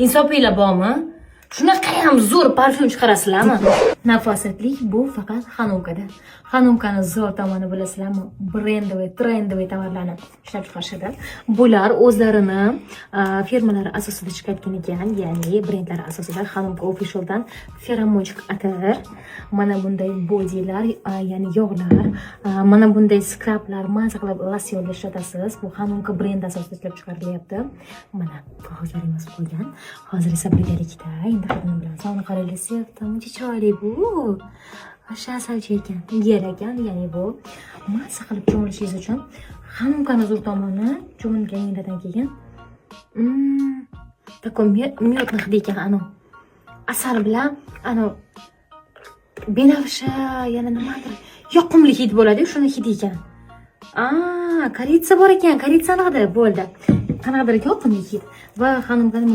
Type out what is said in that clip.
insofinglar bormi? Shunaqa ham zo'r parfyum chiqarasizlarmi? Nafosatlik bu faqat Xanukada. Xanukani zo'r tomoni bilasizlarmi? Trendoviy tovarlarni ishlab chiqarishadi. Bular o'zlarini firmalari asosida chiqargan ekan, ya'ni brendlari asosida Xanuka Official'dan feromonchik atir, mana bunday bodylar, ya'ni yog'lar, mana bunday skrablar, maza qilib losyonlar ishlatasiz. Bu Xanuka brendi asosida ishlab chiqarilyapti. Mana qog'ozlarimiz qo'ygan. Hozir esa birgalikda endi xatni bilan soni qarayapti. Muncha chiroyli bu. Asal ekan, yer ekan, ya'ni bu maza qilib cho'milishingiz uchun Xanukani zo'r tomoni cho'milganinglardan keyin такой медный hidi ekan, anu asal bilan anu benafsha, yana nimadir yoqimli hid bo'ladi-ku, shuni hidi ekan. Koritsa bor ekan, koritsani bo'ldi. Qanaqadir yoqimli hid va Xanukani